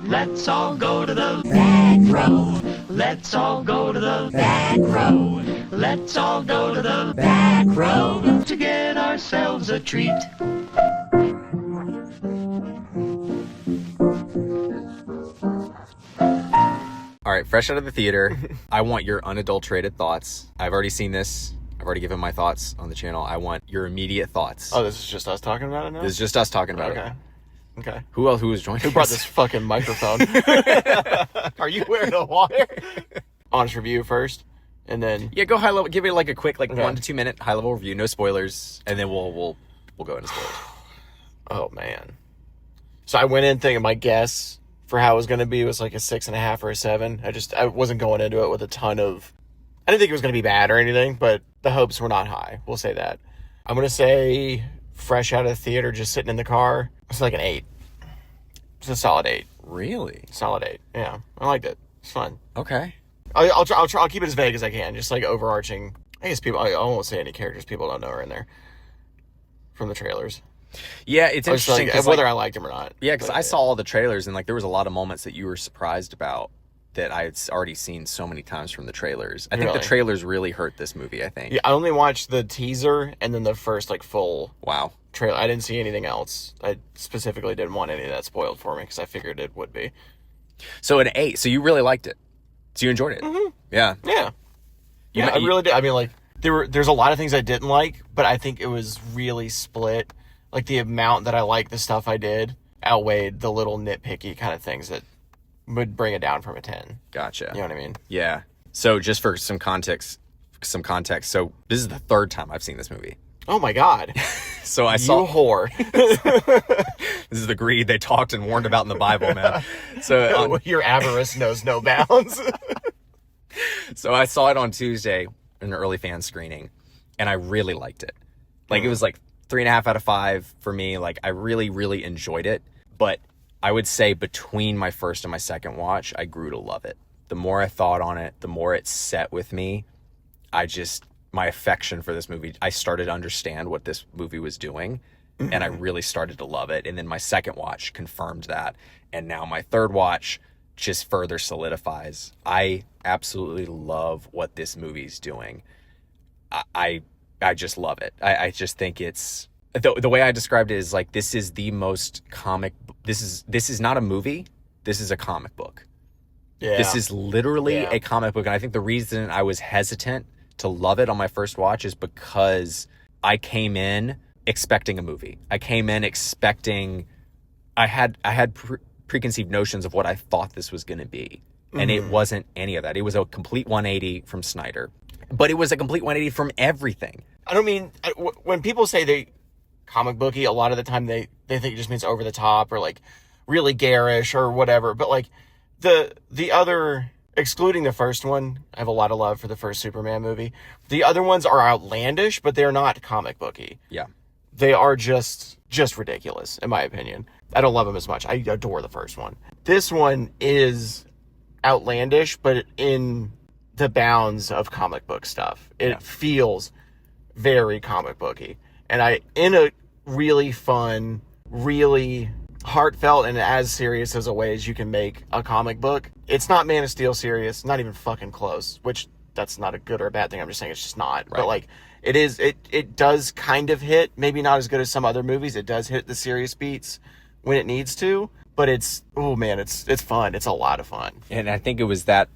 Let's all go to the back row. Let's all go to the back row. Let's all go to the back row to get ourselves a treat. All right, fresh out of the theater, I want your unadulterated thoughts. I've already seen this. I've already given my thoughts on the channel. I want your immediate thoughts. Oh, this is just us talking about it now? This is just us talking about it. Okay. Who else? Who was joining? Who brought this fucking microphone? Are you wearing a wire? Honest review first, and then Yeah, go high level. Give it like a quick, 1 to 2 minute high level review, no spoilers, and then we'll go into spoilers. Oh man. So I went in thinking my guess for how it was going to be was like a 6.5 or a 7. I wasn't going into it with a ton of. I didn't think it was going to be bad or anything, but the hopes were not high. We'll say that. I'm going to say fresh out of the theater, just sitting in the car. It's like an 8. It's a solid 8. Really? Solid 8. Yeah, I liked it. It's fun. Okay. I'll keep it as vague as I can, just like overarching. I guess I won't say any characters people don't know are in there from the trailers. Yeah, it's interesting. Like, whether I liked them or not. Yeah, because I saw all the trailers and there was a lot of moments that you were surprised about that I had already seen so many times from the trailers. I think the trailers really hurt this movie, I think. Yeah, I only watched the teaser and then the first full trailer. I didn't see anything else. I specifically didn't want any of that spoiled for me because I figured it would be. So an 8. So you really liked it. So you enjoyed it. Mm-hmm. Yeah. Yeah, I really did. I mean, there's a lot of things I didn't like, but I think it was really split. Like, the amount that I liked the stuff I did outweighed the little nitpicky kind of things that would bring it down from a 10. Gotcha. You know what I mean? Yeah. So just for some context. So this is the 3rd time I've seen this movie. Oh my God. So I saw. You whore. This is the greed they talked and warned about in the Bible, man. So your avarice knows no bounds. So I saw it on Tuesday in an early fan screening, and I really liked it. It was 3.5 out of 5 for me. I really, really enjoyed it. But I would say between my first and my second watch, I grew to love it. The more I thought on it, the more it set with me. My affection for this movie, I started to understand what this movie was doing, and I really started to love it. And then my second watch confirmed that. And now my third watch just further solidifies. I absolutely love what this movie's doing. I just love it. I just think it's the way I described it is this is the most comic. This is not a movie. This is a comic book. Yeah. This is literally a comic book. And I think the reason I was hesitant to love it on my first watch is because I came in expecting a movie. I came in expecting, I had preconceived notions of what I thought this was going to be. And it wasn't any of that. It was a complete 180 from Snyder, but it was a complete 180 from everything. I don't mean, when people say they comic booky, a lot of the time they think it just means over the top or really garish or whatever. But the other, excluding the first one, I have a lot of love for the first Superman movie. The other ones are outlandish, but they're not comic booky. Yeah. They are just ridiculous, in my opinion. I don't love them as much. I adore the first one. This one is outlandish, but in the bounds of comic book stuff. It feels very comic booky. And in a really fun, really heartfelt and as serious as a way as you can make a comic book. It's not Man of Steel serious, not even fucking close, which that's not a good or a bad thing. I'm just saying it's just not. Right. But it does kind of hit, maybe not as good as some other movies. It does hit the serious beats when it needs to, but it's fun. It's a lot of fun. And I think it was that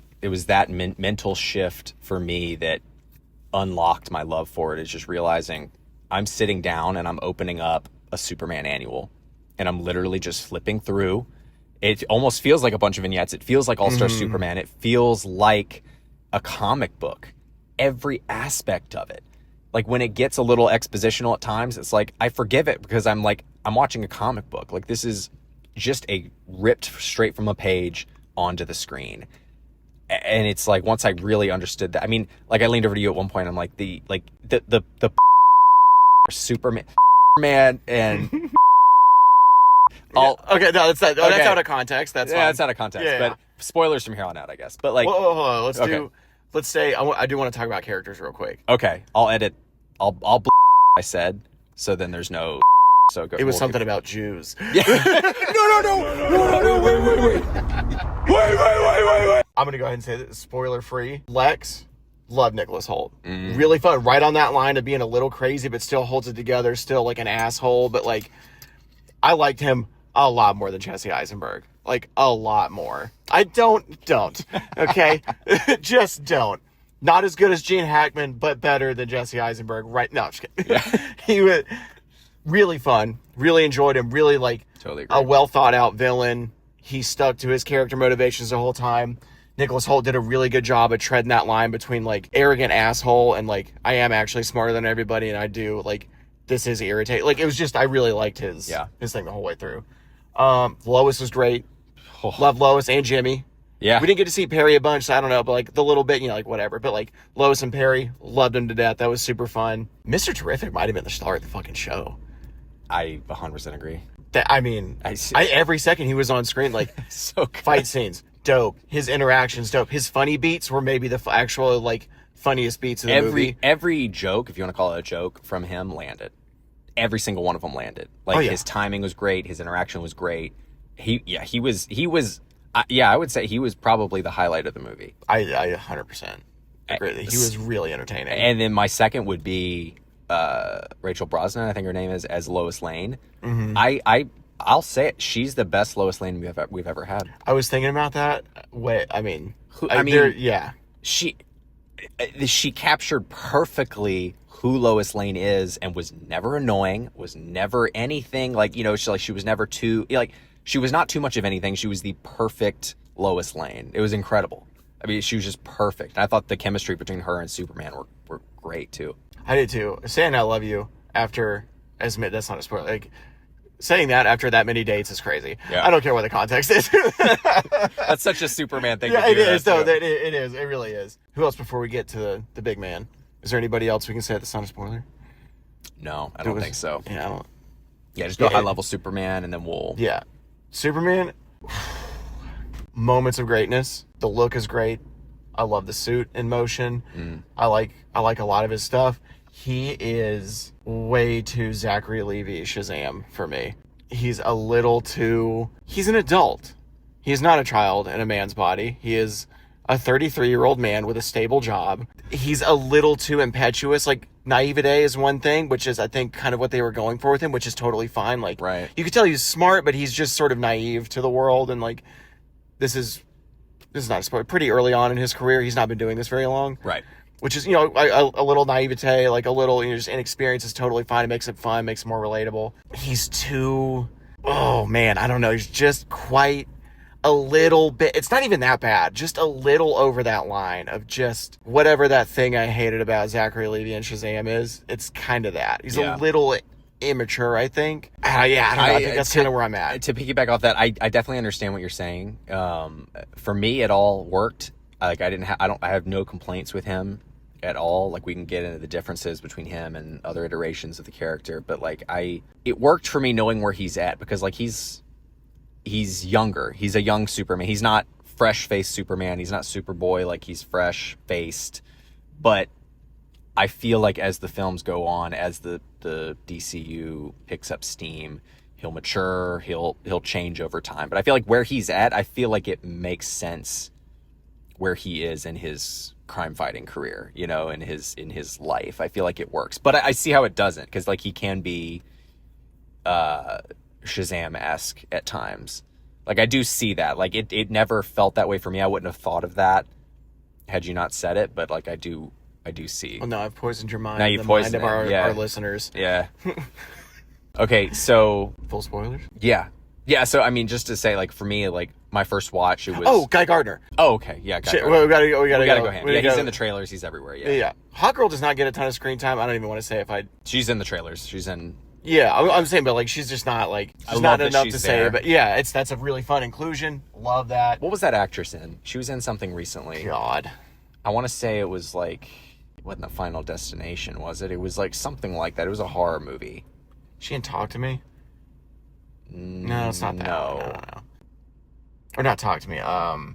mental shift for me that unlocked my love for it, is just realizing I'm sitting down and I'm opening up a Superman annual and I'm literally just flipping through. It almost feels like a bunch of vignettes. It feels like All-Star Superman. It feels like a comic book. Every aspect of it. When it gets a little expositional at times, it's I forgive it because I'm watching a comic book. This is just a ripped straight from a page onto the screen. And it's once I really understood that, I mean, I leaned over to you at one point. I'm the Superman and okay, no, that's out of context. That's fine. That's out of context. Yeah. But spoilers from here on out, I guess. But whoa, let's say I do want to talk about characters real quick. Okay, I'll edit. I'll I said, so then there's no So go. It was something about Jews. Yeah. No, wait. I'm gonna go ahead and say that spoiler free. Lex, love Nicholas Hoult. Really fun. Right on that line of being a little crazy, but still holds it together. Still like an asshole, but like I liked him a lot more than Jesse Eisenberg. Like a lot more. I don't. Okay, just don't. Not as good as Gene Hackman, but better than Jesse Eisenberg. Right? No, I'm just kidding. Yeah. He was really fun. Really enjoyed him. Really like totally agree. A well thought out villain. He stuck to his character motivations the whole time. Nicholas Hoult did a really good job of treading that line between like arrogant asshole and like I am actually smarter than everybody and I do like this is irritating. Like it was just I really liked his thing the whole way through. Lois was great. Love Lois and Jimmy. Yeah. We didn't get to see Perry a bunch, so I don't know, but like the little bit, you know, like whatever. But like Lois and Perry, loved him to death. That was super fun. Mr. Terrific might have been the star of the fucking show. I 100% agree. I mean, every second he was on screen, like so good. Fight scenes, dope. His interactions, dope. His funny beats were maybe the actual like funniest beats of the movie. Every joke, if you want to call it a joke, from him landed. Every single one of them landed. Like his timing was great. His interaction was great. I would say he was probably the highlight of the movie. I 100% agree. He was really entertaining. And then my second would be Rachel Brosnan, I think her name is, as Lois Lane. Mm-hmm. I'll say it. She's the best Lois Lane we've ever had. I was thinking about that. She captured perfectly who Lois Lane is and was never annoying, was never anything like, you know, she was never too, like, she was not too much of anything. She was the perfect Lois Lane. It was incredible. I mean, she was just perfect. And I thought the chemistry between her and Superman were great too. I did too. Saying I love you after, that's not a spoiler. Like, saying that after that many dates is crazy. Yeah. I don't care what the context is. That's such a Superman thing. Yeah, it is though. It is. It really is. Who else before we get to the big man? Is there anybody else we can say that's not a spoiler? No, I don't think so. Yeah, I don't. Yeah, just go high level Superman, and then we'll. Yeah, Superman. Moments of greatness. The look is great. I love the suit in motion. I like a lot of his stuff. He is way too Zachary Levi Shazam for me. He's a little too... He's an adult. He's not a child in a man's body. He is a 33-year-old man with a stable job. He's a little too impetuous. Like, naivete is one thing, which is, I think, kind of what they were going for with him, which is totally fine. Like, right. You could tell he's smart, but he's just sort of naive to the world. And, like, this is not a spoiler. Pretty early on in his career, he's not been doing this very long. Right. Which is, you know, a little naivete, like a little, you know, just inexperience is totally fine. It makes it fun, makes it more relatable. He's too, oh man, I don't know. He's just quite a little bit, it's not even that bad, just a little over that line of just whatever that thing I hated about Zachary Levi and Shazam is. It's kind of that. He's a little immature, I think. I don't know. I think that's kind of where I'm at. To piggyback off that, I definitely understand what you're saying. For me, it all worked. Like I have no complaints with him at all. Like we can get into the differences between him and other iterations of the character, but like it worked for me knowing where he's at because like he's younger. He's a young Superman. He's not fresh-faced Superman. He's not Superboy. Like he's fresh-faced, but I feel like as the films go on, as the DCU picks up steam, he'll mature. He'll change over time. But I feel like where he's at, I feel like it makes sense where he is in his crime fighting career, you know, in his life. I feel like it works, but I see how it doesn't, because like he can be Shazam-esque at times. Like I do see that. Like it never felt that way for me. I wouldn't have thought of that had you not said it, but like I do see. Well, no, I've poisoned your mind. Now you've poisoned our listeners. Yeah. Okay, so full spoilers. Yeah. So I mean, just to say, like for me, like my first watch, it was Guy Gardner. Oh, okay, yeah. Guy Gardner. Well, we gotta go. Yeah, he's in the trailers. He's everywhere. Yeah. Hawkgirl does not get a ton of screen time. I don't even want to say if I. She's in the trailers. She's in. Yeah, I'm saying, but like she's just not like she's not enough to say. But yeah, that's a really fun inclusion. Love that. What was that actress in? She was in something recently. God, I want to say it was like it wasn't a Final Destination, was it? It was like something like that. It was a horror movie. She didn't Talk to Me. No, it's not that. No. Or not Talk to Me.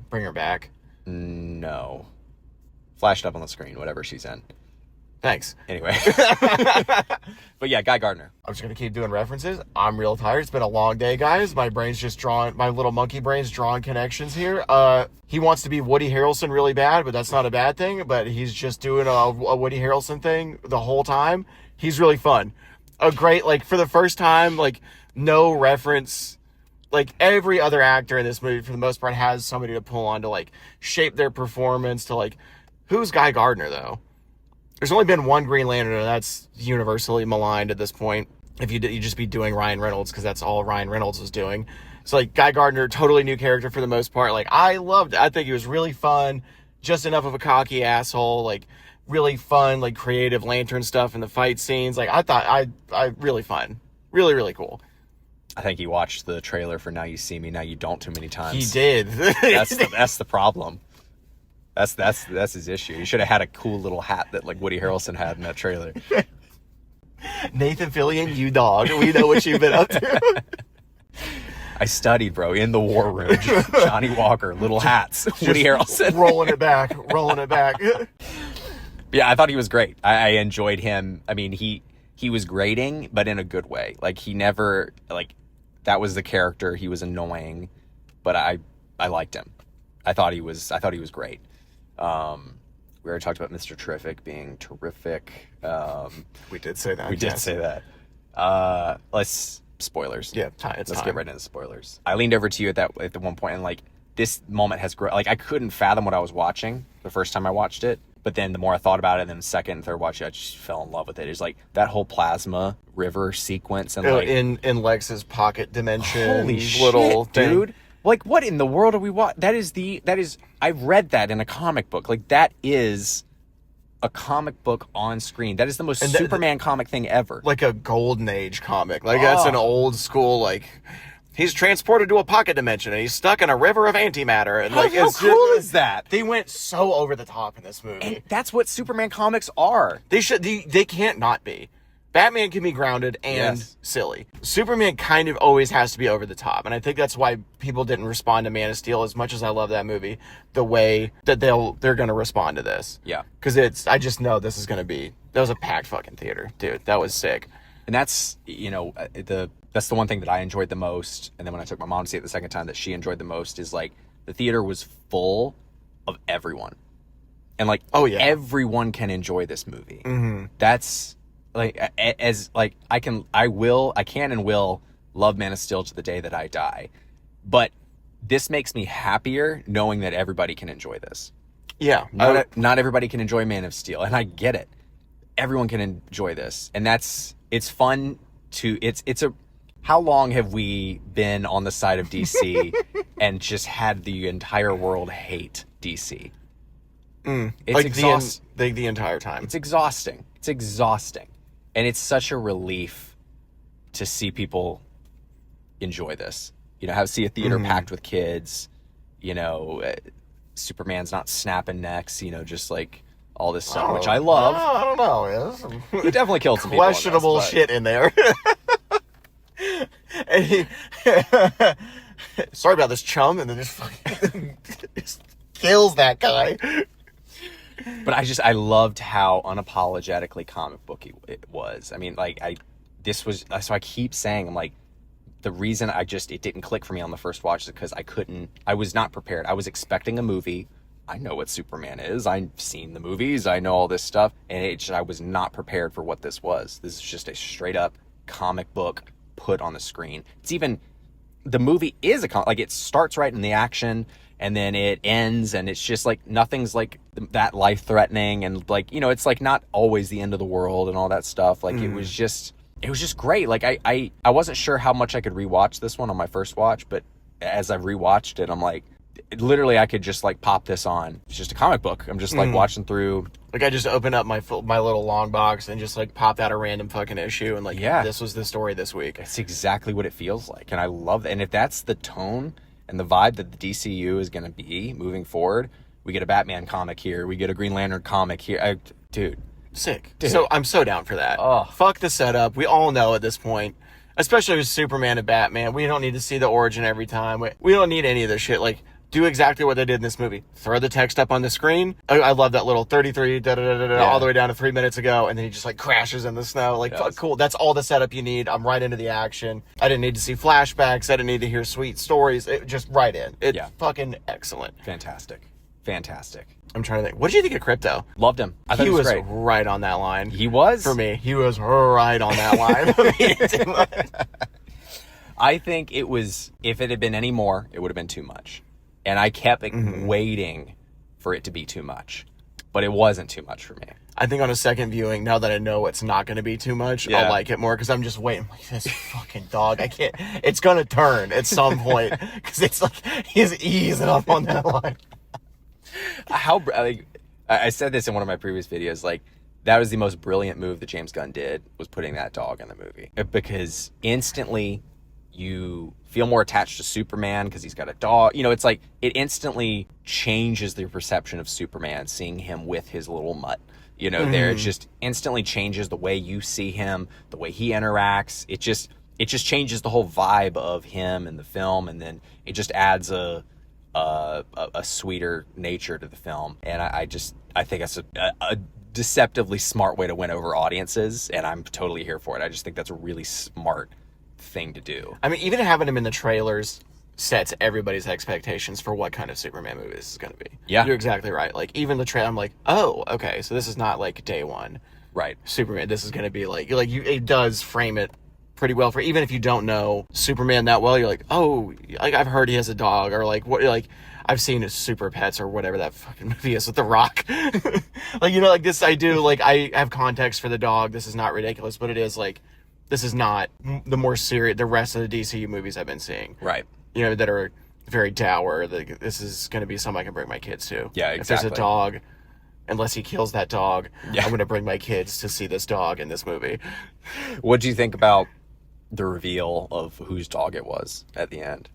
Bring Her Back. No. Flashed up on the screen, whatever she's in. Thanks. Anyway. But yeah, Guy Gardner. I'm just going to keep doing references. I'm real tired. It's been a long day, guys. My brain's just drawing, my little monkey brain's drawing connections here. He wants to be Woody Harrelson really bad, but that's not a bad thing. But he's just doing a Woody Harrelson thing the whole time. He's really fun. A great, like, for the first time, like, no reference. Like, every other actor in this movie, for the most part, has somebody to pull on to, like, shape their performance to, like, who's Guy Gardner, though? There's only been one Green Lantern, and that's universally maligned at this point. If you just be doing Ryan Reynolds, because that's all Ryan Reynolds was doing. So, like, Guy Gardner, totally new character for the most part. Like, I loved it. I think he was really fun. Just enough of a cocky asshole. Like, really fun, like, creative Lantern stuff in the fight scenes. Like, I thought, I really fun. Really, really cool. I think he watched the trailer for Now You See Me, Now You Don't too many times. He did. That's the problem. That's his issue. He should have had a cool little hat that like Woody Harrelson had in that trailer. Nathan Fillion, you dog. We know what you've been up to. I studied, bro, in the war room. Johnny Walker, little hats, Woody Harrelson. rolling it back. Yeah, I thought he was great. I enjoyed him. I mean, he was grating, but in a good way. Like, he never, like, that was the character. He was annoying, but I liked him. I thought he was great. We already talked about Mr. Terrific being terrific. We did say that. We did say that. Let's spoilers. Yeah, Let's get right into spoilers. I leaned over to you at the one point, and like this moment has grown. Like, I couldn't fathom what I was watching the first time I watched it, but then the more I thought about it, and then the second and third watch, I just fell in love with it. It's like that whole plasma river sequence, and like in Lex's pocket dimension, holy little shit, thing. dude. Like, what in the world are we watching? That is, I've read that in a comic book. Like, that is a comic book on screen. That is the most Superman comic thing ever. Like a Golden Age comic. Like, that's an old school, like, he's transported to a pocket dimension and he's stuck in a river of antimatter. And like, how cool is that? They went so over the top in this movie. And that's what Superman comics are. They can't not be. Batman can be grounded and silly. Superman kind of always has to be over the top. And I think that's why people didn't respond to Man of Steel as much as I love that movie, the way that they're going to respond to this. Yeah. Because I just know this is going to be, that was a packed fucking theater. Dude, that was sick. And that's, that's the one thing that I enjoyed the most. And then when I took my mom to see it the second time, that she enjoyed the most is like the theater was full of everyone. And like, everyone can enjoy this movie. Mm-hmm. That's, like, as like I can and will love Man of Steel to the day that I die, but this makes me happier knowing that everybody can enjoy this. Yeah, not everybody can enjoy Man of Steel, and I get it. Everyone can enjoy this, and it's fun to it's a. How long have we been on the side of DC and just had the entire world hate DC? It's like exhausting. The entire time. It's exhausting. It's exhausting. And it's such a relief to see people enjoy this. See a theater packed with kids. Superman's not snapping necks, just like all this stuff, which I love. I don't know. Yes. He definitely killed some people. Questionable shit in there. And sorry about this, chum. And then just kills that guy. But I loved how unapologetically comic booky it was. I mean, so I keep saying, I'm like, the reason it didn't click for me on the first watch is because I was not prepared. I was expecting a movie. I know what Superman is. I've seen the movies. I know all this stuff. And I was not prepared for what this was. This is just a straight up comic book put on the screen. The movie is it starts right in the action, and then it ends, and it's just like nothing's like that life threatening, and like it's like not always the end of the world and all that stuff. Like it was just great. Like I wasn't sure how much I could rewatch this one on my first watch, but as I rewatched it, I'm like, literally I could just like pop this on. It's just a comic book. I'm just like watching through. Like, I just open up my little long box and just like popped out a random fucking issue and like, this was the story this week. It's exactly what it feels like, and I love that. And if that's the tone and the vibe that the DCU is going to be moving forward, we get a Batman comic here, we get a Green Lantern comic here. Dude. Sick. Dude. So I'm so down for that. Oh. Fuck the setup. We all know at this point, especially with Superman and Batman, we don't need to see the origin every time. We don't need any of this shit. Like, do exactly what they did in this movie. Throw the text up on the screen. I love that little 33 all the way down to 3 minutes ago, and then he just like crashes in the snow. Like, fuck, cool. That's all the setup you need. I'm right into the action. I didn't need to see flashbacks. I didn't need to hear sweet stories. It just right in. It's fucking excellent. Fantastic. I'm trying to think. What did you think of Crypto? Loved him. I thought he was great. right on that line. He was? For me. He was right on that line. I think it was, if it had been any more, it would have been too much. And I kept waiting for it to be too much. But it wasn't too much for me. I think on a second viewing, now that I know it's not going to be too much, I'll like it more because I'm just waiting. Like, this fucking dog, I can't. It's going to turn at some point because it's like he's easing up on that line. I said this in one of my previous videos, like, that was the most brilliant move that James Gunn did, was putting that dog in the movie. Because instantly you feel more attached to Superman because he's got a dog. You know, it's like, it instantly changes the perception of Superman, seeing him with his little mutt. You know, there, it just instantly changes the way you see him, the way he interacts. It just changes the whole vibe of him and the film, and then it just adds a sweeter nature to the film. And I think that's a deceptively smart way to win over audiences, and I'm totally here for it. I just think that's a really smart thing to do. I mean, even having him in the trailers sets everybody's expectations for what kind of Superman movie this is going to be. Yeah. You're exactly right. Like, even the trailer, I'm like, oh, okay, so this is not like day one. Right. Superman, this is going to be like it does frame it pretty well for, even if you don't know Superman that well, you're like, oh, like, I've heard he has a dog, or like, what, like, I've seen his Super Pets or whatever that fucking movie is with The Rock. Like, you know, like this, I do, like, I have context for the dog. This is not ridiculous, but it is like, this is not the more serious, the rest of the DCU movies I've been seeing. Right. You know, that are very dour. Like, this is going to be something I can bring my kids to. Yeah, exactly. If there's a dog, unless he kills that dog, yeah, I'm going to bring my kids to see this dog in this movie. What do you think about the reveal of whose dog it was at the end?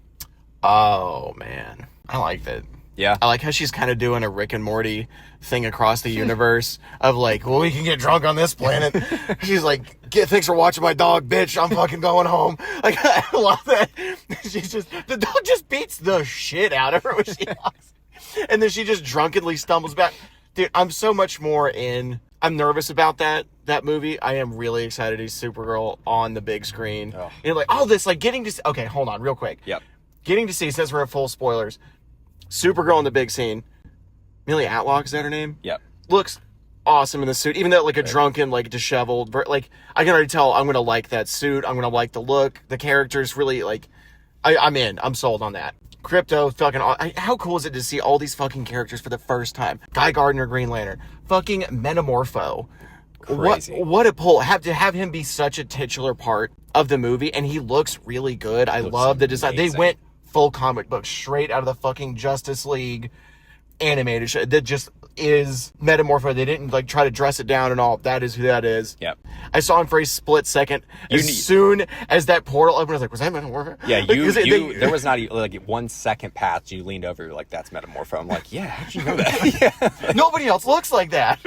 Oh, man. I liked it. Yeah. I like how she's kind of doing a Rick and Morty thing across the universe of like, well, we can get drunk on this planet. She's like, thanks for watching my dog, bitch. I'm fucking going home. Like, I love that. The dog just beats the shit out of her when she walks. And then she just drunkenly stumbles back. Dude, I'm so much more in. I'm nervous about that movie. I am really excited to see Supergirl on the big screen. Oh. And like, all this, like, getting to, okay, hold on real quick. Yep. Getting to see, since we're at full spoilers, Supergirl in the big scene. Millie Atlock, is that her name? Yep. Looks awesome in the suit. Even though, like, a drunken, like, disheveled, like, I can already tell I'm going to like that suit. I'm going to like the look. The character's really, like, I'm in. I'm sold on that. Crypto, fucking, how cool is it to see all these fucking characters for the first time? Guy Gardner, Green Lantern. Fucking Metamorpho. Crazy. What a pull. To have him be such a titular part of the movie, and he looks really good. I love the design. They went full comic book, straight out of the fucking Justice League animated show. That just is Metamorpho. They didn't like try to dress it down and all. That is who that is. Yep. I saw him for a split second. Soon as that portal opened, I was like, was that Metamorpho? Yeah, there was not even, like, 1 second passed. You leaned over, you're like, that's Metamorpho. I'm like, yeah, how'd you know that? Yeah. Nobody else looks like that.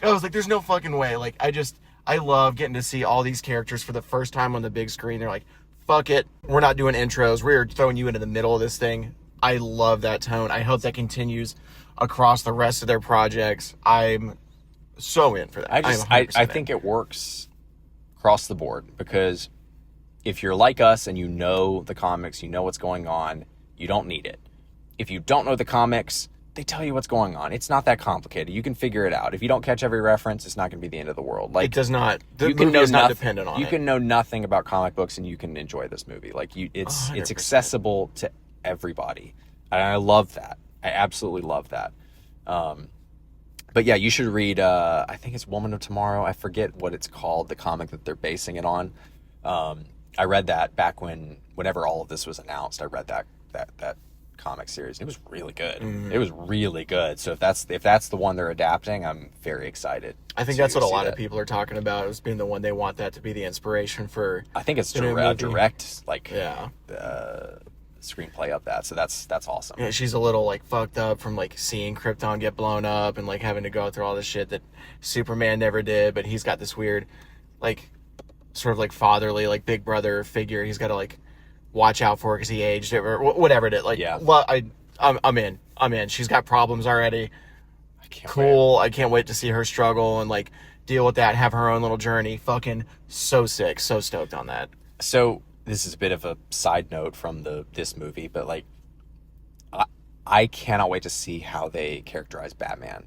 I was like, there's no fucking way. Like, I love getting to see all these characters for the first time on the big screen. They're like, fuck it. We're not doing intros. We're throwing you into the middle of this thing. I love that tone. I hope that continues across the rest of their projects. I'm so in for that. I think it works across the board, because if you're like us and you know the comics, you know what's going on, you don't need it. If you don't know the comics, they tell you what's going on. It's not that complicated. You can figure it out. If you don't catch every reference, it's not going to be the end of the world. Like, it does not. The movie is not dependent on it. You can know nothing about comic books and you can enjoy this movie. Like, it's accessible to everybody. And I love that. I absolutely love that. But yeah, you should read, I think it's Woman of Tomorrow. I forget what it's called, the comic that they're basing it on. I read that back whenever all of this was announced. I read that comic series. It was really good. Mm-hmm. It was really good. So if that's the one they're adapting, I'm very excited. I think that's what a lot of people are talking about, as being the one they want that to be the inspiration for. I think it's direct, like, screenplay of that. So that's awesome. Yeah, she's a little, like, fucked up from, like, seeing Krypton get blown up and, like, having to go through all this shit that Superman never did. But he's got this weird, like, sort of, like, fatherly, like, big brother figure. He's got to, like, watch out for because he aged or whatever it is. Like, Yeah. well, I'm in. She's got problems already. Cool. I can't wait to see her struggle and like deal with that, have her own little journey. Fucking so sick, so stoked on that. So this is a bit of a side note from this movie, but like, I cannot wait to see how they characterize Batman.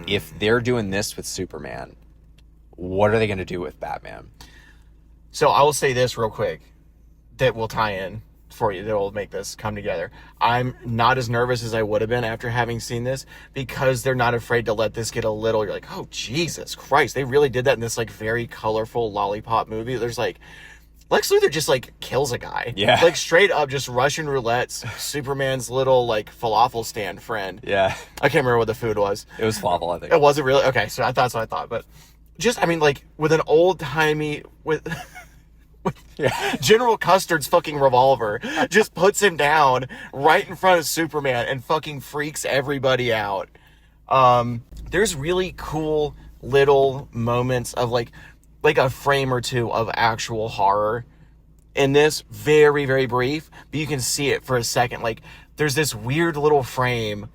If they're doing this with Superman, what are they going to do with Batman? So I will say this real quick that will tie in for you, that will make this come together. I'm not as nervous as I would have been after having seen this because they're not afraid to let this get a little, you're like, oh, Jesus Christ. They really did that in this like very colorful lollipop movie. There's like, Lex Luthor just like kills a guy. Yeah. Like straight up just Russian roulette's Superman's little like falafel stand friend. Yeah. I can't remember what the food was. It was falafel, I think. It wasn't really? Okay, so that's what I thought. But just, I mean, like with an old-timey, with General Custard's fucking revolver, just puts him down right in front of Superman and fucking freaks everybody out. There's really cool little moments of like a frame or two of actual horror in this. Very, very brief, but you can see it for a second. Like there's this weird little frame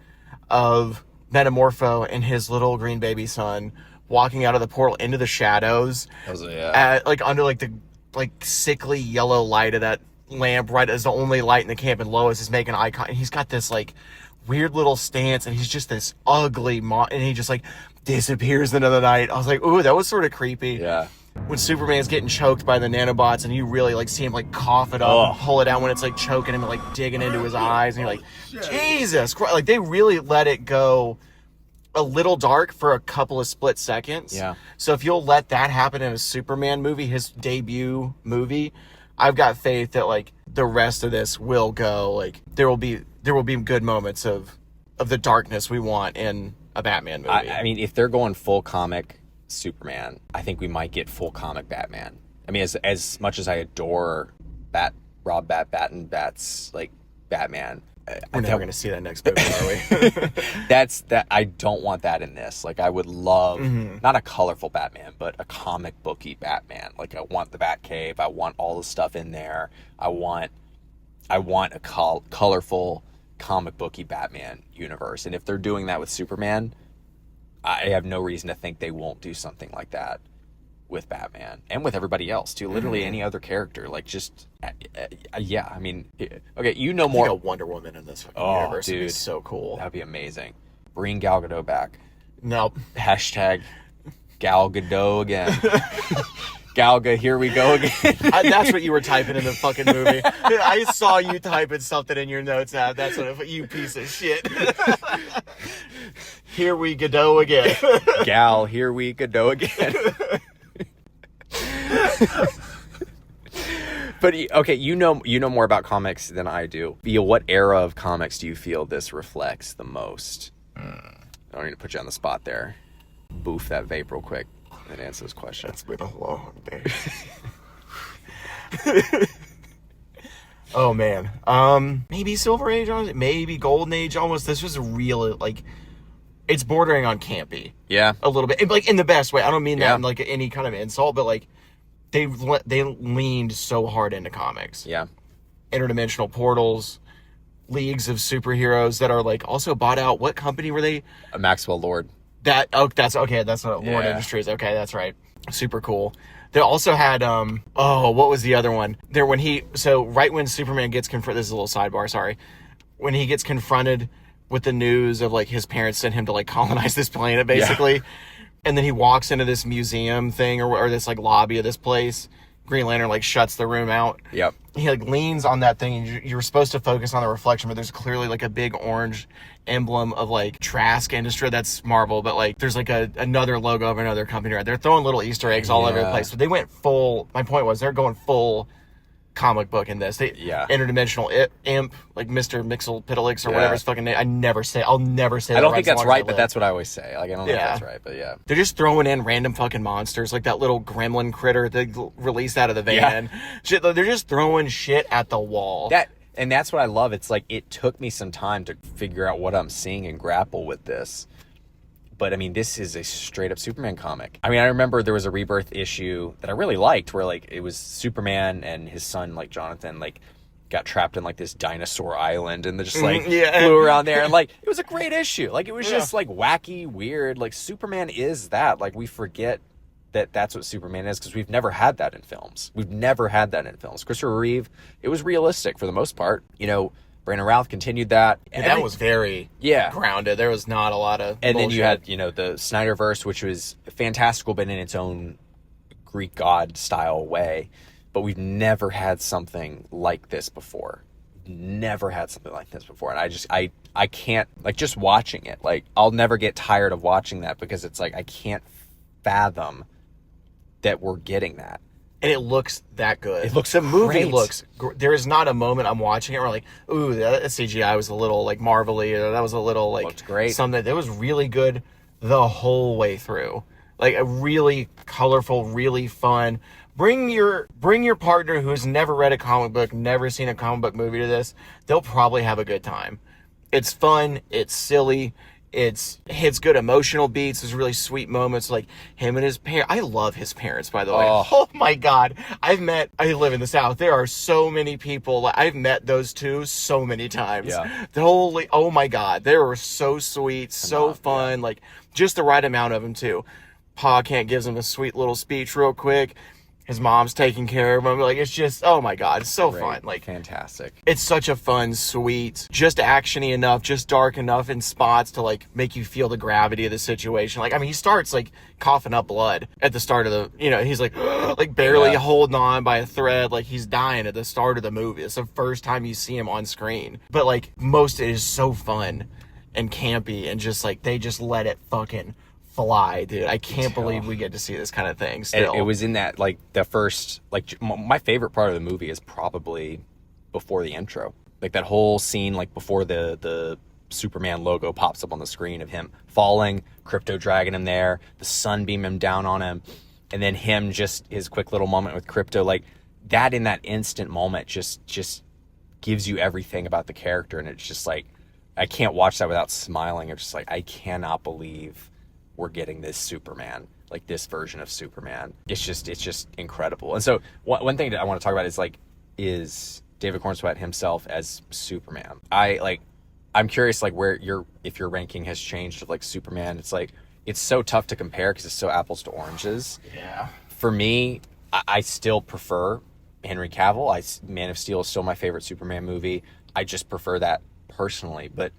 of Metamorpho and his little green baby son walking out of the portal into the shadows, like under like the sickly yellow light of that lamp, right as the only light in the camp, and Lois is making eye contact, and he's got this like weird little stance, and he's just this ugly and he just like disappears into the night. I was like, ooh, that was sort of creepy. Yeah. When Superman's getting choked by the nanobots and you really like see him like cough it up and pull it out when it's like choking him and like digging into his eyes, and you're like, Jesus Christ. Like they really let it go a little dark for a couple of split seconds. Yeah. So if you'll let that happen in a Superman movie, his debut movie, I've got faith that like the rest of this will go, like there will be good moments of the darkness we want in a Batman movie. I mean, if they're going full comic Superman, I think we might get full comic Batman. I mean, as much as I adore Rob Bat's like Batman, we're never going to see that next movie, are we? I don't want that in this. Like, I would love not a colorful Batman, but a comic booky Batman. Like, I want the Batcave. I want all the stuff in there. I want a colorful comic booky Batman universe. And if they're doing that with Superman, I have no reason to think they won't do something like that with Batman and with everybody else too. Literally any other character, like just yeah. I mean, okay, you know more. I think a Wonder Woman in this universe dude, would be so cool. That'd be amazing. Bring Gal Gadot back. Nope. Hashtag Gal Gadot again. Galga, here we go again. That's what you were typing in the fucking movie. I saw you typing something in your notes app. That's what you piece of shit. Here we Gadot again. Gal, here we Gadot again. But okay, you know more about comics than I do. What era of comics do you feel this reflects the most? I don't need to put you on the spot there. Boof that vape real quick and answer this question. It's been a long day. Oh man, maybe Silver Age, maybe Golden Age. Almost. This was real, like, it's bordering on campy. Yeah, a little bit, like in the best way. I don't mean that in like any kind of insult, but like they leaned so hard into comics. Yeah, interdimensional portals, leagues of superheroes that are like also bought out. What company were they? Maxwell Lord. That's what Lord Industries. Okay, that's right. Super cool. They also had what was the other one? Right when Superman gets confronted, this is a little sidebar, sorry. When he gets confronted with the news of like his parents sent him to like colonize this planet basically. Yeah. And then he walks into this museum thing or this like lobby of this place. Green Lantern like shuts the room out. Yep. He like leans on that thing, and you're supposed to focus on the reflection, but there's clearly like a big orange emblem of like Trask Industry. That's Marvel, but like there's like another logo of another company. Right? They're throwing little Easter eggs all over the place. But they went full. My point was they're going full comic book in this. Interdimensional imp, like Mr. Mixel-Piddlix or whatever his fucking name. I'll never say that. I don't think that's right, but that's what I always say. Like, I don't know if that's right, but yeah. They're just throwing in random fucking monsters, like that little gremlin critter they released out of the van. Yeah. They're just throwing shit at the wall. And that's what I love. It's like, it took me some time to figure out what I'm seeing and grapple with this. But I mean, this is a straight up Superman comic. I mean, I remember there was a Rebirth issue that I really liked where like it was Superman and his son, like Jonathan, like got trapped in like this dinosaur island and they just like flew around there, and like it was a great issue. Like it was just like wacky, weird. Like Superman is that. Like we forget that that's what Superman is because we've never had that in films. Christopher Reeve, it was realistic for the most part. You know, Brandon Routh continued that. And that was very grounded. There was not a lot of And bullshit. then you had, you know, the Snyderverse, which was fantastical, but in its own Greek god style way. But we've never had something like this before. And I can't, like, just watching it, like, I'll never get tired of watching that because it's like, I can't fathom that we're getting that. And it looks that good. It looks The movie great. looks... There is not a moment I'm watching it where like, ooh, that CGI was a little, like, marvelly, or that was a little, like... Looked great. Something that was really good the whole way through. Like, a really colorful, really fun... Bring your partner who's never read a comic book, never seen a comic book movie to this. They'll probably have a good time. It's fun. It's silly. It hits good emotional beats. There's really sweet moments like him and his parents. I love his parents, by the way. Oh my God. I live in the South. There are so many people. I've met those two so many times. Yeah. Oh my God. They were so sweet, so fun. Like just the right amount of them too. Pa Kent gives him a sweet little speech real quick. His mom's taking care of him. Like, it's just, oh my God, it's so fun. Like, fantastic. It's such a fun, sweet, just actiony enough, just dark enough in spots to, like, make you feel the gravity of the situation. Like, I mean, he starts, like, coughing up blood at the start of the, you know, he's like, like, barely holding on by a thread. Like, he's dying at the start of the movie. It's the first time you see him on screen. But, like, most of it is so fun and campy and just, like, they just let it fucking fly, dude. I can't believe we get to see this kind of thing still. And it was in that, like, the first, like, my favorite part of the movie is probably before the intro. Like, that whole scene, like, before the Superman logo pops up on the screen of him falling, Krypto dragging him there, the sun beaming down on him, and then him just, his quick little moment with Krypto, like, that in that instant moment just gives you everything about the character, and it's just, like, I can't watch that without smiling. It's just, like, I cannot believe we're getting this Superman, like this version of Superman. It's just incredible. And so one thing that I want to talk about is David Cornsweet himself as Superman. I'm curious, like, if your ranking has changed of like Superman. It's like, it's so tough to compare because it's so apples to oranges. Yeah. For me, I still prefer Henry Cavill. Man of Steel is still my favorite Superman movie. I just prefer that personally, but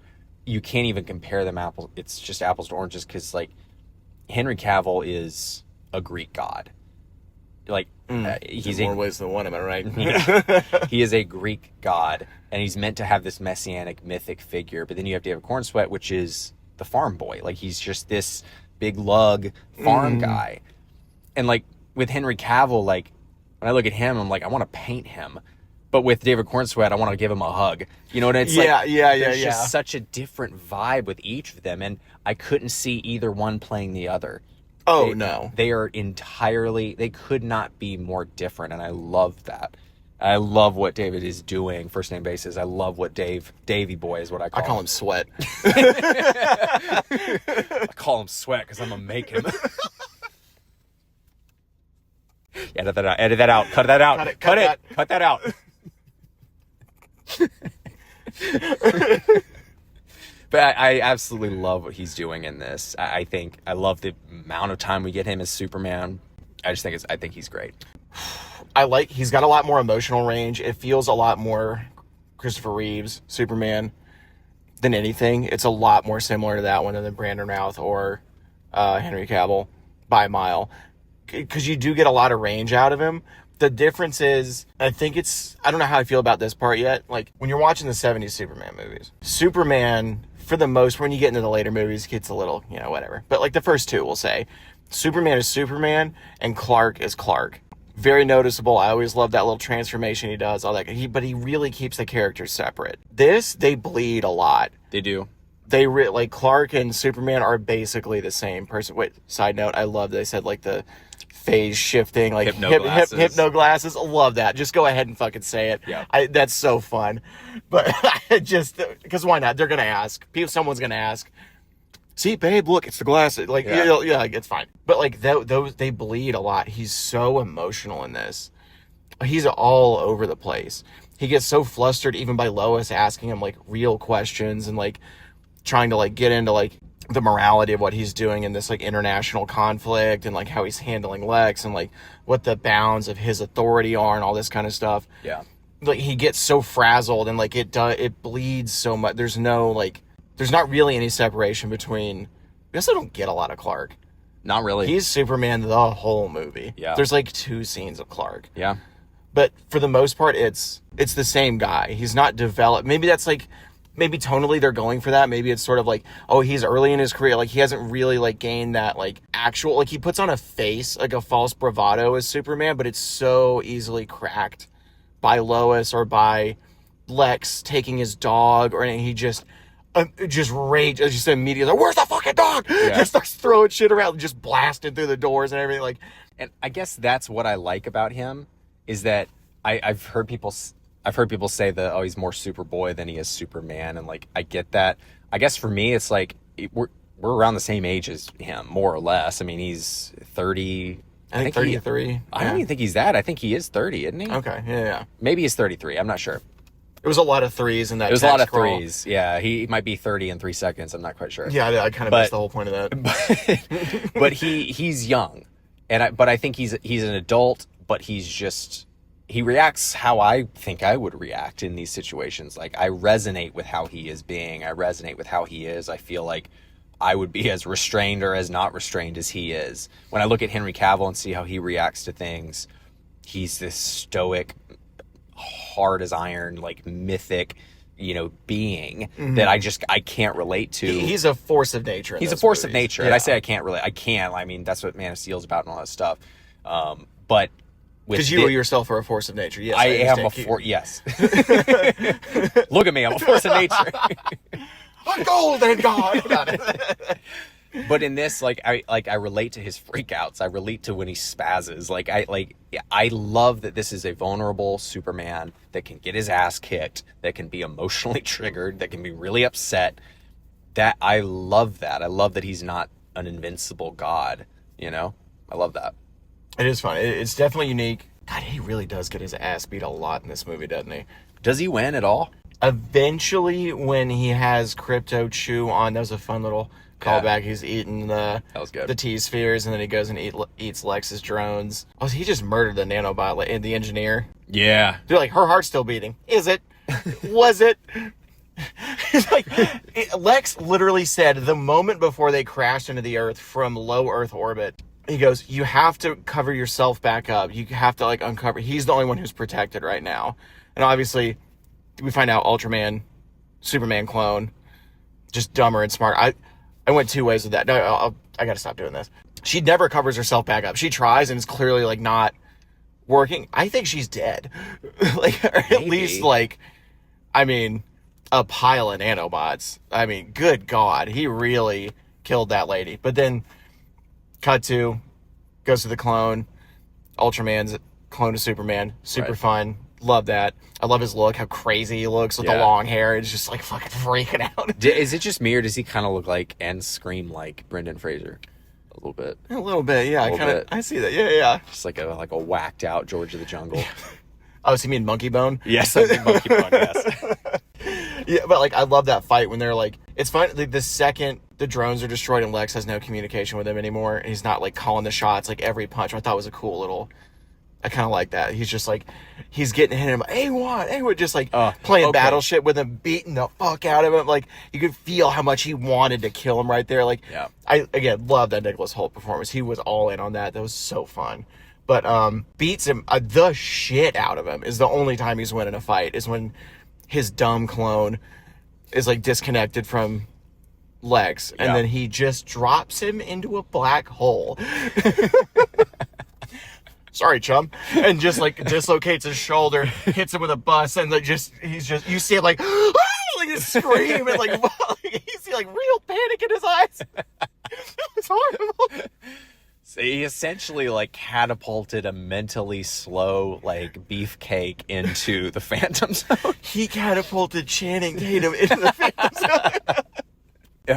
you can't even compare them it's just apples to oranges because, like, Henry Cavill is a Greek god. Like, he's more ways than one, am I right? Yeah. He is a Greek god, and he's meant to have this messianic, mythic figure. But then you have David Cornsweet, which is the farm boy. Like, he's just this big lug farm guy. And, like, with Henry Cavill, like, when I look at him, I'm like, I want to paint him. But with David Cornsweet, I want to give him a hug. You know what it's like? There's just such a different vibe with each of them, and I couldn't see either one playing the other. No. They are entirely, they could not be more different, and I love that. I love what David is doing, first name basis. I love what Davey Boy is what I call him. I call him Sweat. I call him Sweat because I'm going to make him. Edit that out. Edit that out. Cut that out. Cut that out. But I absolutely love what he's doing in this. I think I love the amount of time we get him as Superman. I think he's great. He's got a lot more emotional range. It feels a lot more Christopher Reeve's Superman than anything. It's a lot more similar to that one than Brandon Routh or Henry Cavill by a mile. Because you do get a lot of range out of him. The difference is, I don't know how I feel about this part yet. Like, when you're watching the 70s Superman movies, Superman, for the most, when you get into the later movies, gets a little, you know, whatever. But, like, the first two, we'll say, Superman is Superman, and Clark is Clark. Very noticeable. I always love that little transformation he does, all that. But he really keeps the characters separate. This, they bleed a lot. They do. Like, Clark and Superman are basically the same person. Wait, side note, I love they said, like, the phase shifting, like hypno glasses. I love that. Just go ahead and fucking say it. Yeah. That's so fun. But just because why not? They're gonna ask. Someone's gonna ask. see, babe, look, it's the glasses. Like, Yeah. like, it's fine. But like those, they bleed a lot. He's so emotional in this. He's all over the place. He gets so flustered even by Lois asking him like real questions and like trying to like get into like the morality of what he's doing in this like international conflict and like how he's handling Lex and like what the bounds of his authority are and all this kind of stuff. Yeah. Like he gets so frazzled and like it bleeds so much. There's not really any separation between. We also don't get a lot of Clark. Not really. He's Superman the whole movie. Yeah. There's like 2 scenes of Clark. Yeah. But for the most part, it's the same guy. He's not developed. Maybe that's like, maybe tonally they're going for that. Maybe it's sort of like, oh, he's early in his career. Like he hasn't really like gained that like actual, like he puts on a face, like a false bravado as Superman, but it's so easily cracked by Lois or by Lex taking his dog, or he just rage, just immediately like, where's the fucking dog? Yeah. Just starts throwing shit around, just blasting through the doors and everything. Like, And I guess that's what I like about him is that I've heard people say that, oh, he's more Superboy than he is Superman, and like I get that. I guess for me, it's like we're around the same age as him, more or less. I mean, he's 30. I think 33. I don't even think he's that. I think he is 30, isn't he? Okay, yeah. Maybe he's 33. I'm not sure. It was a lot of threes in that. It was a lot of crawl. threes. Yeah, he might be 30 in 3 seconds. I'm not quite sure. Yeah, I kind of missed the whole point of that. But he's young, but I think he's an adult. But he reacts how I think I would react in these situations. Like I resonate with how he is being. I resonate with how he is. I feel like I would be as restrained or as not restrained as he is. When I look at Henry Cavill and see how he reacts to things, he's this stoic, hard as iron, like mythic, being that I can't relate to. He's a force of nature. He's a force of nature. And I say I can't relate. I can't. I mean, that's what Man of Steel's about and all that stuff. But because you yourself are a force of nature. Yes, I am a force. Yes. Look at me. I'm a force of nature. A golden god. But in this, I relate to his freakouts. I relate to when he spazzes. I love that this is a vulnerable Superman that can get his ass kicked, that can be emotionally triggered, that can be really upset. That I love that. I love that he's not an invincible god. I love that. It is fun. It's definitely unique. God, he really does get his ass beat a lot in this movie, doesn't he? Does he win at all? Eventually, when he has Crypto chew on, that was a fun little callback. He's eating that was good. The T-spheres, and then he goes and eats Lex's drones. Oh, he just murdered the nanobot and the engineer. Yeah. They're like, her heart's still beating. Is it? Was it? It's like, Lex literally said the moment before they crashed into the Earth from low Earth orbit, he goes, you have to cover yourself back up. You have to uncover. He's the only one who's protected right now. And obviously, we find out Ultraman, Superman clone, just dumber and smart. I went 2 ways with that. No, I got to stop doing this. She never covers herself back up. She tries and it's clearly not working. I think she's dead. Or at least a pile of nanobots. I mean, good God, he really killed that lady. But then, cut to, goes to the clone. Ultraman's clone to Superman. Super fun. Love that. I love his look, how crazy he looks with the long hair. It's just fucking freaking out. Is it just me, or does he kind of look like and scream like Brendan Fraser? A little bit. A little bit, yeah. I see that. Yeah. Just like a whacked out George of the Jungle. Oh, so you mean Monkey Bone? Yes, I mean Monkey Bone, yes. Yeah, but I love that fight when they're it's fine. The second the drones are destroyed and Lex has no communication with him anymore, and he's not calling the shots every punch. I thought was a cool little. I kind of like that. He's just he's getting hit him. A1, just playing battleship with him, beating the fuck out of him. You could feel how much he wanted to kill him right there. I again love that Nicholas Hoult performance. He was all in on that. That was so fun. But beats him the shit out of him is the only time he's winning a fight is when his dumb clone is disconnected from Lex, and then he just drops him into a black hole. Sorry, chum. And just dislocates his shoulder, hits him with a bus, and you see him just scream and you see real panic in his eyes. It's horrible. So he essentially catapulted a mentally slow beefcake into the Phantom Zone. He catapulted Channing Tatum into the Phantom Zone.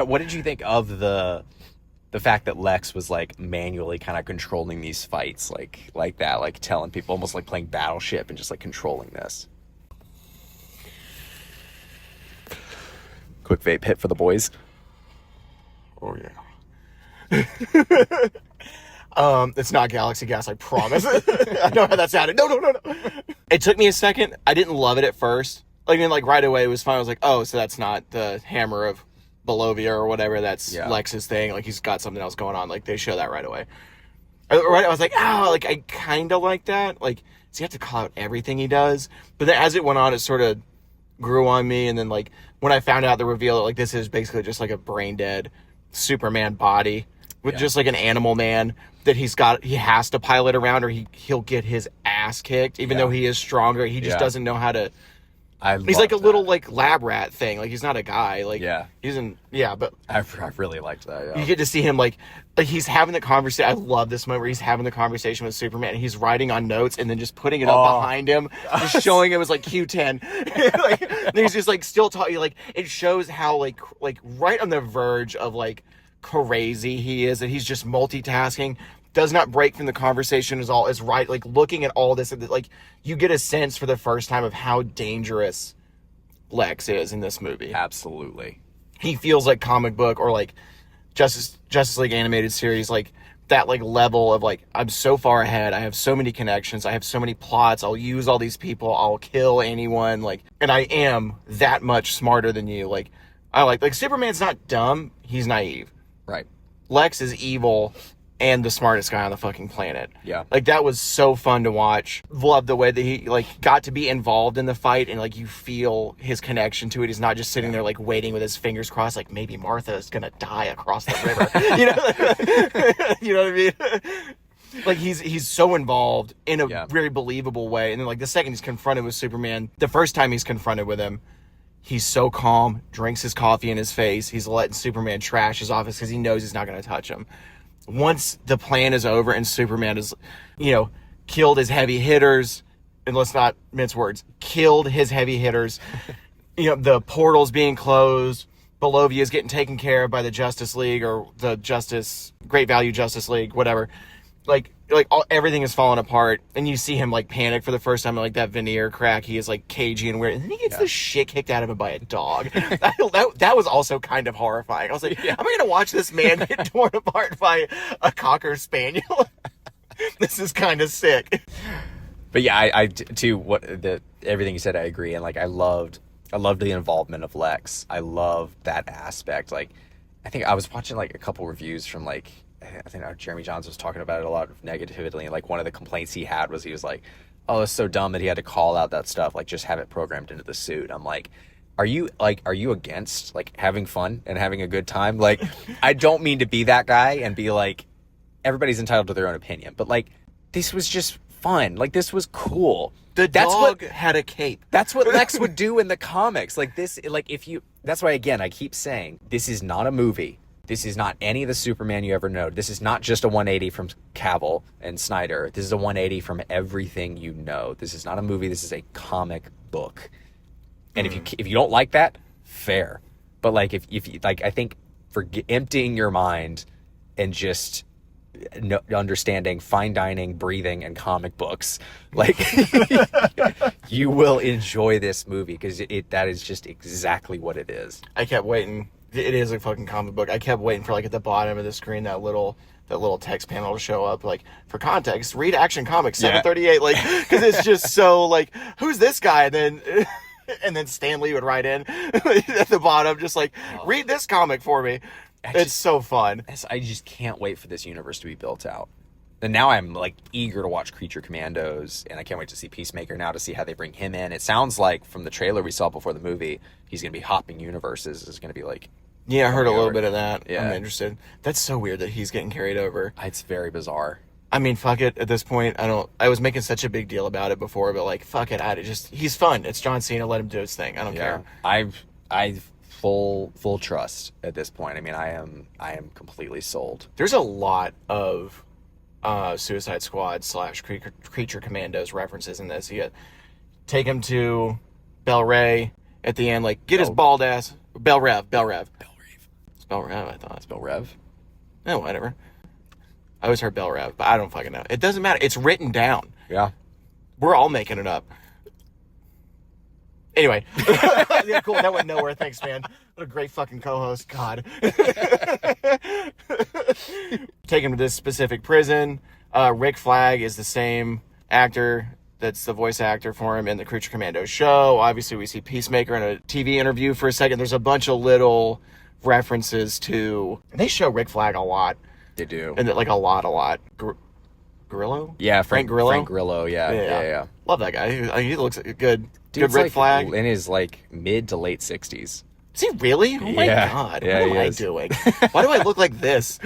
What did you think of the fact that Lex was like manually kind of controlling these fights, like that, like telling people, almost like playing Battleship and just like controlling this? Quick vape hit for the boys. Oh yeah. It's not Galaxy Gas, I promise. I know how that sounded. No. It took me a second. I didn't love it at first. Like, I mean, like right away it was fine. I was like, oh, so that's not the hammer of Balovia or whatever. That's Lex's thing. Like, he's got something else going on. Like, they show that right away. Right, I was like, like I kind of like that. Like, so you have to call out everything he does. But then as it went on, it sort of grew on me. And then like when I found out the reveal that like this is basically just like a brain dead Superman body with just like an animal man that he has to pilot around or he'll get his ass kicked, even though he is stronger. He just doesn't know how to. He's like a little like lab rat thing. Like, he's not a guy. Like, but I really liked that. Yeah. You get to see him like he's having the conversation. I love this moment where he's having the conversation with Superman and he's writing on notes and then just putting it up behind him, just showing him as like Q10. Like, and he's just like still talking. Like, it shows how like right on the verge of like crazy he is, that he's just multitasking, does not break from the conversation is right. Like, looking at all this, like, you get a sense for the first time of how dangerous Lex is in this movie. Absolutely. He feels like comic book or like Justice League animated series, like that like level of like, I'm so far ahead, I have so many connections, I have so many plots, I'll use all these people, I'll kill anyone, like, and I am that much smarter than you. Like, I like Superman's not dumb, he's naive. Right. Lex is evil and the smartest guy on the fucking planet. Yeah. Like, that was so fun to watch. Loved the way that he, like, got to be involved in the fight and, like, you feel his connection to it. He's not just sitting there, like, waiting with his fingers crossed, like, maybe Martha is gonna die across the river. You know? You know what I mean? Like, he's so involved in a very believable way. And then, like, the second he's confronted with Superman, the first time he's confronted with him, he's so calm, drinks his coffee in his face. He's letting Superman trash his office because he knows he's not going to touch him. Once the plan is over and Superman is, killed his heavy hitters, and let's not mince words, killed his heavy hitters, the portal's being closed, Balovia's getting taken care of by the Justice League or the Great Value Justice League, whatever. Everything is falling apart, and you see him like panic for the first time, like that veneer crack. He is like cagey and weird, and then he gets the shit kicked out of him by a dog. that was also kind of horrifying. I was like, am I gonna watch this man get torn apart by a cocker spaniel? This is kind of sick. But yeah, I too, everything you said, I agree, and like I loved the involvement of Lex. I loved that aspect. Like, I think I was watching like a couple reviews from like, I think Jeremy Johns was talking about it a lot negatively, and like one of the complaints he had was he was like, oh, it's so dumb that he had to call out that stuff, like just have it programmed into the suit. I'm like, are you against like having fun and having a good time? Like, I don't mean to be that guy and be like, everybody's entitled to their own opinion, but like, this was just fun. Like, this was cool. That's dog had a cape. That's what Lex would do in the comics. Like this, like that's why, again, I keep saying, this is not a movie. This is not any of the Superman you ever know. This is not just a 180 from Cavill and Snyder. This is a 180 from everything you know. This is not a movie. This is a comic book. And if you don't like that, fair. But like if you like, I think for emptying your mind and just understanding fine dining, breathing, and comic books, like you will enjoy this movie because that is just exactly what it is. I kept waiting. It is a fucking comic book. I kept waiting for like at the bottom of the screen that little text panel to show up. Like, for context, read Action Comics 738. Like, because it's just so like, who's this guy? And then Stan Lee would write in at the bottom, just like, read this comic for me. It's so fun. I just can't wait for this universe to be built out. And now I'm like eager to watch Creature Commandos, and I can't wait to see Peacemaker now to see how they bring him in. It sounds like from the trailer we saw before the movie, he's going to be hopping universes. It's going to be like... Yeah, I heard a little bit of that. Yeah. I'm interested. That's so weird that he's getting carried over. It's very bizarre. I mean, fuck it. At this point, I was making such a big deal about it before, but like, fuck it. He's fun. It's John Cena. Let him do his thing. I don't care. I've full trust at this point. I mean, I am completely sold. There's a lot of Suicide Squad / Creature Commandos references in this. You take him to Bel Ray at the end, like, get his bald ass. Bel Rev. Bell Rev, I thought. It's Bill Rev. No, whatever. I always heard Bell Rev, but I don't fucking know. It doesn't matter. It's written down. Yeah. We're all making it up. Anyway. Yeah, cool. That went nowhere. Thanks, man. What a great fucking co-host. God. Take him to this specific prison. Rick Flag is the same actor that's the voice actor for him in the Creature Commando show. Obviously, we see Peacemaker in a TV interview for a second. There's a bunch of little references to... They show Rick Flag a lot. They do. And like a lot. Grillo? Yeah, Frank Grillo? Frank Grillo, yeah. Love that guy. He looks good. Dude's Good Rick like Flag. in his like mid to late 60s. Is he really? Oh my Yeah. God. Yeah, What he am I is. doing? Why do I look like this?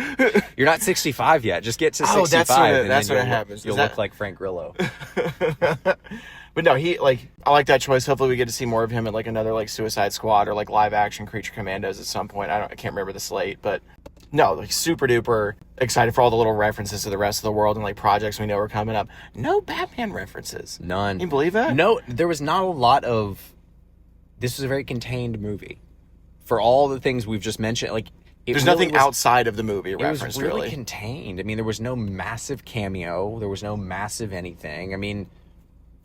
You're not 65 yet. Just get to Oh, 65. that's and what then happens. You'll Is that- look like Frank Grillo. But no, I like that choice. Hopefully we get to see more of him in like another like Suicide Squad or like live action Creature Commandos at some point. I can't remember the slate, but no, like super duper excited for all the little references to the rest of the world and like projects we know are coming up. No Batman references. None. Can you believe that? No, there was not a lot of... This was a very contained movie. For all the things we've just mentioned, like... There's nothing outside of the movie It referenced, was really really. contained. I mean, there was no massive cameo. There was no massive anything. I mean,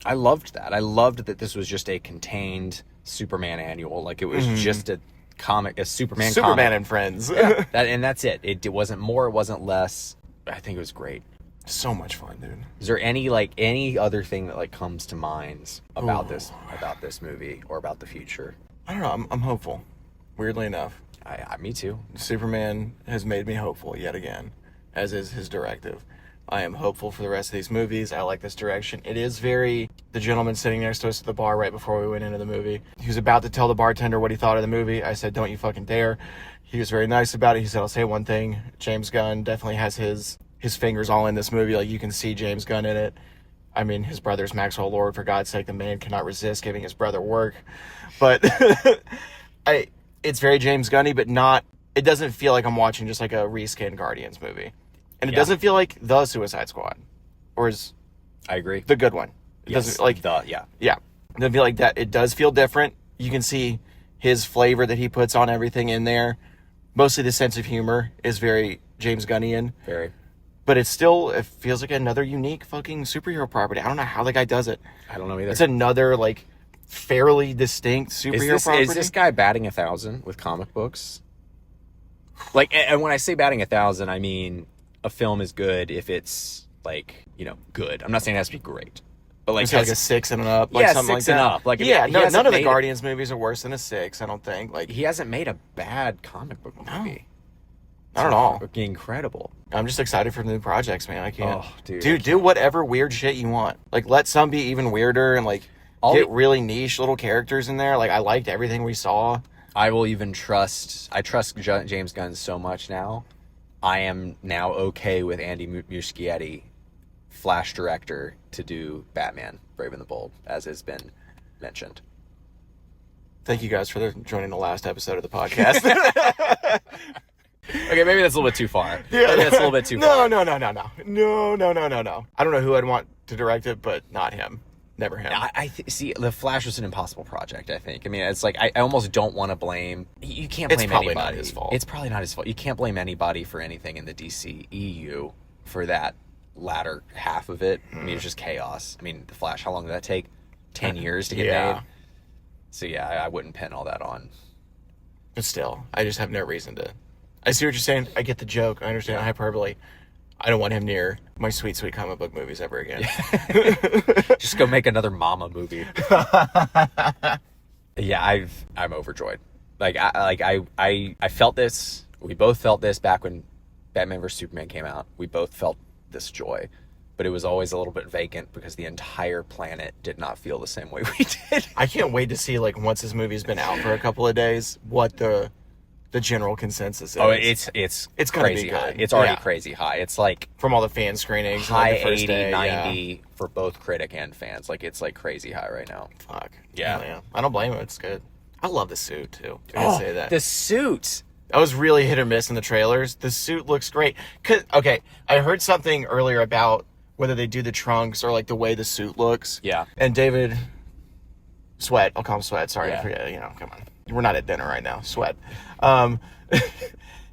I loved that. I loved that this was just a contained Superman annual. Like, it was just a comic, a Superman comic. and Friends. And that's it. It wasn't more, it wasn't less. I think it was great. So much fun, dude. Is there any other thing that like comes to mind about this movie or about the future? I don't know. I'm hopeful. Weirdly enough. Me too. Superman has made me hopeful yet again, as is his directive. I am hopeful for the rest of these movies. I like this direction. It is very... The gentleman sitting next to us at the bar right before we went into the movie, he was about to tell the bartender what he thought of the movie. I said, don't you fucking dare. He was very nice about it. He said, I'll say one thing. James Gunn definitely has his fingers all in this movie. Like, you can see James Gunn in it. I mean, his brother's Maxwell Lord. For God's sake, the man cannot resist giving his brother work. But... It's very James Gunny, but not... It doesn't feel like I'm watching just like a reskin Guardians movie. And it doesn't feel like the Suicide Squad. Or is... I agree. The good one. It Yes, doesn't like... yeah. Yeah. It doesn't feel like that. It does feel different. You can see his flavor that he puts on everything in there. Mostly the sense of humor is very James Gunnian. Very. But it feels like another unique fucking superhero property. I don't know how the guy does it. I don't know either. It's another, like... fairly distinct superhero property. Is this guy batting 1,000 with comic books? Like, and when I say batting 1,000, I mean a film is good if it's like, good. I'm not saying it has to be great, but like, It's like a 6 and up, like something 6 like and that. up. Like, yeah, he hasn't none of the made Guardians movies are worse than a 6. I don't think. Like, he hasn't made a bad comic book movie. not at all. Incredible. I'm just excited for new projects, man. I can't. Oh, dude, dude, do whatever weird shit you want. Like, let some be even weirder and like get really niche little characters in there. Like, I liked everything we saw. I will even trust James Gunn so much now. I am now okay with Andy Muschietti, Flash director, to do Batman, Brave and the Bold, as has been mentioned. Thank you guys for joining the last episode of the podcast. Okay, maybe that's a little bit too far. Yeah, Maybe that's a little bit too far. No. I don't know who I'd want to direct it, but not him. Never him. See, The Flash was an impossible project, I think. I mean, it's like, I almost don't want to blame... You can't blame It's probably anybody. not his fault. It's probably not his fault. You can't blame anybody for anything in the DC EU for that latter half of it. I mean, it's just chaos. I mean, The Flash, how long did that take? 10 years to get made? So yeah, I wouldn't pin all that on. But still, I just have no reason to... I see what you're saying. I get the joke. I understand the hyperbole. I don't want him near my sweet, sweet comic book movies ever again. Just go make another Mama movie. Yeah, I'm overjoyed. I felt this. We both felt this back when Batman vs Superman came out. We both felt this joy, but it was always a little bit vacant because the entire planet did not feel the same way we did. I can't wait to see, like, once this movie's been out for a couple of days, what the general consensus is. Oh, it's gonna crazy be good. high. It's already Yeah. crazy high. It's like From all the fan screenings. and, high like, the first 80, day, 90 for both critic and fans. Like, it's like crazy high right now. Fuck. Yeah. Hell yeah. I don't blame him. It's good. I love the suit, too. I gotta say that. The suit. I was really hit or miss in the trailers. The suit looks great. Okay, I heard something earlier about whether they do the trunks or, like, the way the suit looks. Yeah. And David Sweat. I'll call him Sweat. Sorry, I Yeah. forget. You know, come on. We're not at dinner right now. Sweat.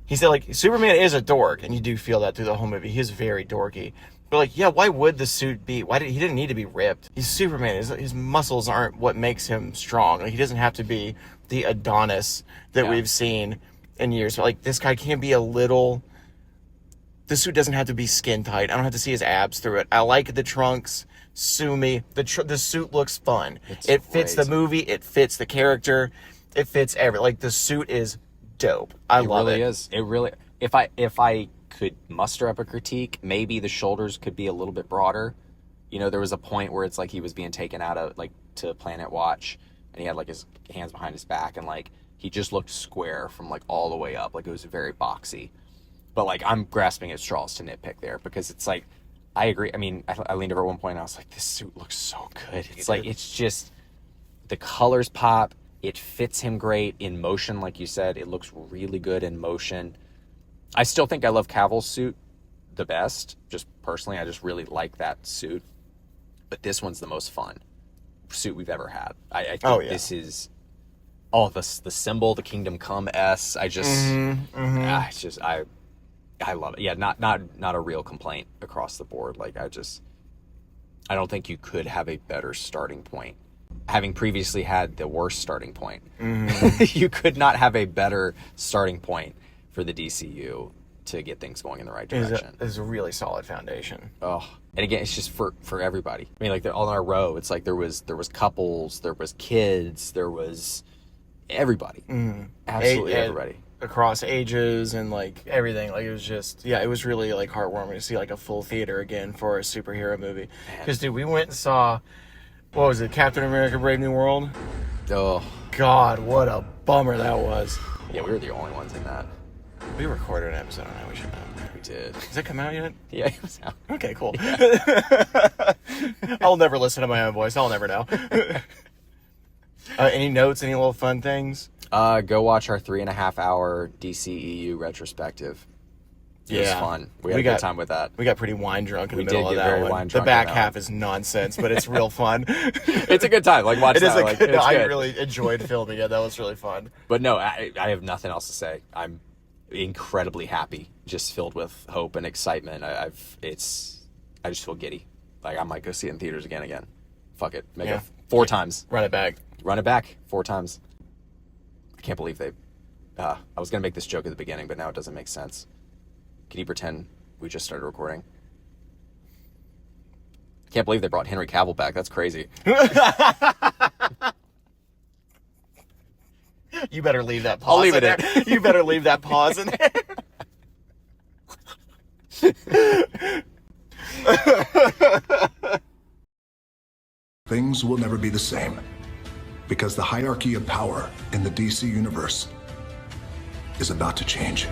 He said, like, Superman is a dork, and you do feel that through the whole movie. He is very dorky. But, like, yeah, why would the suit be? He didn't need to be ripped. He's Superman. His muscles aren't what makes him strong. Like, he doesn't have to be the Adonis that we've seen in years. But, like, this guy can be a little... The suit doesn't have to be skin tight. I don't have to see his abs through it. I like the trunks. Sue me. The suit looks fun. It fits the movie. It fits the character. It fits like, the suit is dope. I love it. It really is. It really. If I could muster up a critique, maybe the shoulders could be a little bit broader. You know, there was a point where it's like he was being taken out of, like, to Planet Watch, and he had, like, his hands behind his back, and, like, he just looked square from, like, all the way up. Like, it was very boxy. But, like, I'm grasping at straws to nitpick there, because it's like, I agree. I mean, I leaned over at one point and I was like, this suit looks so good. It's like, it's just, the colors pop. It fits him great in motion, like you said. It looks really good in motion. I still think I love Cavill's suit the best. Just personally, I just really like that suit. But this one's the most fun suit we've ever had. I think this is the symbol, the Kingdom Come S. I just, it's just, I love it. Yeah, not a real complaint across the board. Like, I don't think you could have a better starting point. Having previously had the worst starting point, you could not have a better starting point for the DCU to get things going in the right direction. It's a really solid foundation. Oh, and again, it's just for everybody. I mean, like, they're all in our row. It's like there was couples, there was kids, there was everybody, absolutely everybody. Across ages and, like, everything. Like, it was just, it was really, like, heartwarming to see, like, a full theater again for a superhero movie. Because, dude, we went and saw, what was it, Captain America Brave New World? Oh, God, what a bummer that was. yeah, we were the only ones in that. We recorded an episode on that. We should know. We did. Does it come out yet? Yeah, it was out. Okay, cool. I'll never listen to my own voice. I'll never know. Any notes? Any little fun things? Go watch our 3.5 hour DCEU retrospective. It was fun. We had a good time with that. We got pretty wine drunk in the middle of did get that very one. wine The drunk back in that half is nonsense, but it's real fun. It's a good time. Like, watch It is that. a Like, good. it's I good. really enjoyed filming it. That was really fun. But no, I have nothing else to say. I'm incredibly happy, just filled with hope and excitement. I just feel giddy. Like, I might go see it in theaters again. Fuck it. Make it 4 times. Run it back. Run it back 4 times. I can't believe they... I was going to make this joke at the beginning, but now it doesn't make sense. Can you pretend we just started recording? I can't believe they brought Henry Cavill back. That's crazy. You better leave that pause. I'll leave it in there. You better leave that pause in there. Things will never be the same because the hierarchy of power in the DC universe is about to change.